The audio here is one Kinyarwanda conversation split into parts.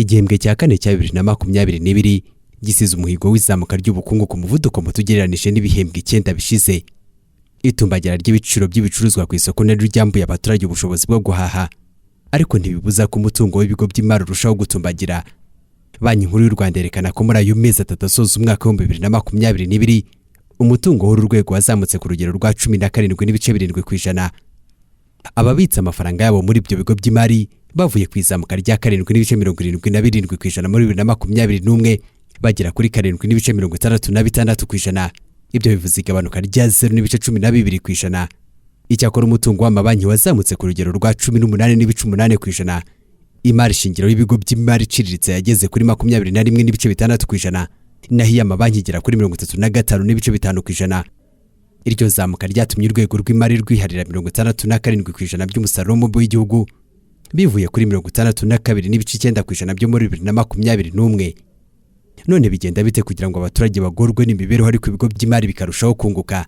Igihembwe cya kane cya 2022 gisize umuhigo w'izamuka ry'ubukungu ku muvuduko mutugereranije n'ibihembwe 9 bishize. Itumbagira ry'ibiciro by'ibicuruzwa ku isoko naryo ryambuye abaturage ubushobozi bwo guhaha, ariko ntibibuza ko umutungo w'ibigo by'imari urushaho gutumbagira. Banki nkuru y'u Rwanda yerekana ko muri ayo mezi atatu asoza umwaka wa 2022 umutungo w'urwego wazamutse ku rugero rwa 17.7%. Ababitsa amafaranga yabo muri ibyo bigo by'imari bavuye ku izamuka rya 7.77% muri 2021 bagera kuri 7.66%. Ibyo bivuze igabanuka rya 0.12%. Icyakora umutungo w'amabanki wazamutse ku rugero rwa 18.8%. Imari shingiro y'ibigo by'imari iciriritse yageze kuri 21.6%, naho iy'amabanki igera kuri 35.5%. Iryo zamuka ryatumye urwego rw'imari rwiharira 67% by'umusaruro w'igihugu bivuye kuri 62.9% byo muri 2021. None bigenda bite kugira ngo abaturage bagorwe n'imibereho ariko ibigo by'imari bikarushaho kunguka?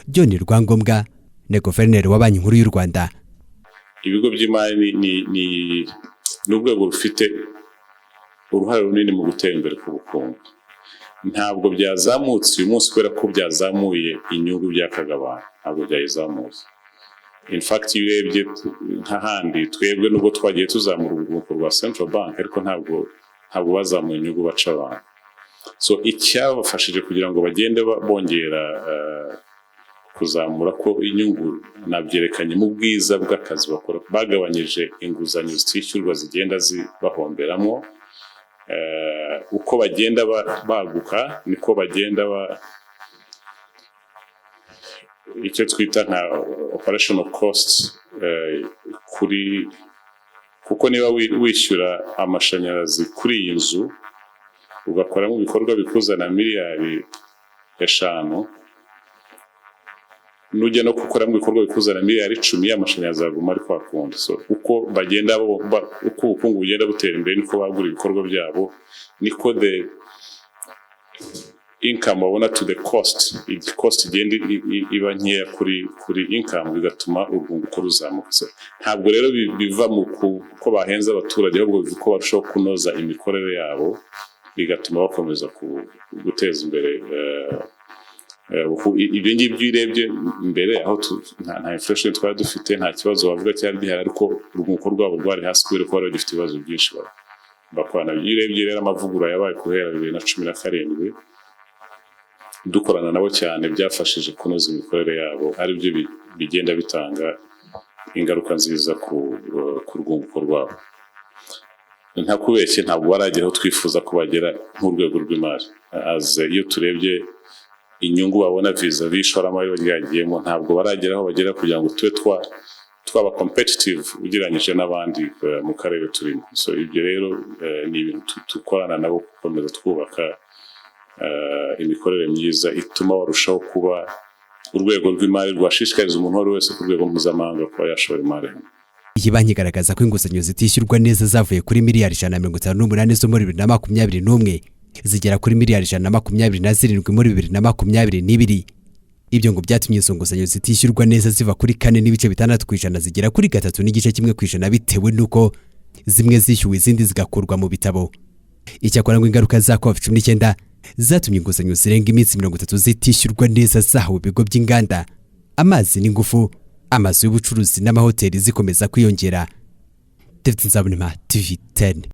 John Rwangombwa ne Guverineri wa Banki nkuru y'u Rwanda. Ibigo by'imari ni urwego rufite uruhare runini mu gutera imbere ku bukungu. Ntabwo byazamutse uyu munsi kubera ko byazamuye inyungu byakagabana, ntabwo byayizamuye. In fact urebye nk'ahandi twebwe nubwo twagiye tuzamura urwunguko rwa Central Bank, ariko ntabwo bazamuye inyungu baca abantu. So icyabafashije kugira ngo bagende bongera kuzamura ko inyungu nabyerekanye mu bwiza bw'akazi bakora, bagabanyije inguzanyo zitishyurwa zigenda zibahomberamo. Uko bagenda baguka niko bagenda icyo twita nka operational costs kuko niba wishyura amashanyarazi kuri iyi nzu ugakora mu bikorwa bikuzana miliyari 5, nujya no gukora mu bikorwa bikuzana miliyari 10 y'amashanyarazi aguma ari kwakunda. So uko bagenda uko ubukungu bugenda butera imbere niko bagura ibikorwa byabo, niko the income babona to the cost igenda iba nkeya kuri income, bigatuma urwunguko ruzamuka. Ntabwo rero biva mu ko bahenza abaturage, ahubwo biva ko barushaho kunoza imikorere yabo, bigatuma bakomeza guteza imbere ibyo ngibyo urebye imbere aho nta inflation twari dufite, nta kibazo bavuga cyari gihari, ariko urwunguko rwabo rwari hasi kubera ko bari bafite ibibazo byinshi bakwana. Urebye rero amavugurura yabaye guhera 2017 dukorana nabo cyane, byafashije kunoza imikorere yabo, ari byo bigenda bitanga ingaruka nziza ku rwunguko rwabo. Nta kubeshye ntabwo barageraho twifuza ko bagera nk'urwego rw'imari. Iyo turebye inyungu babona viza bishoramari bagiyemo, ntabwo barageraho bagera kugira ngo tube twaba competitive ugereranyije n'abandi mu karere turimo. So ibyo rero ni ibintu dukorana nabo gukomeza twubaka imikorere myiza ituma barushaho kuba urwego rw'imari rwashishikariza umuntu wari wese ku rwego mpuzamahanga kuba yashora imari. Iyi banki igaragaza ko inguzanyo zitishyurwa neza zavuye kuri miliyari 158 zo muri 2021 zigera kuri miliyari 127 muri 2022. Ibyo ngo byatumye izo nguzanyo zitishyurwa neza ziva kuri 4.6% zigera kuri 3.1% bitewe nuko zimwe zishyuwe izindi zigakurwa mu bitabo. Icyakora ngo ingaruka za COVID-19 zatumye inguzanyo zirenga iminsi 30 zitishyurwa neza zahawe ibigo by'inganda, amazi n'ingufu, amazu y'ubucuruzi n'amahoteli zikomeza kwiyongera. TV 10.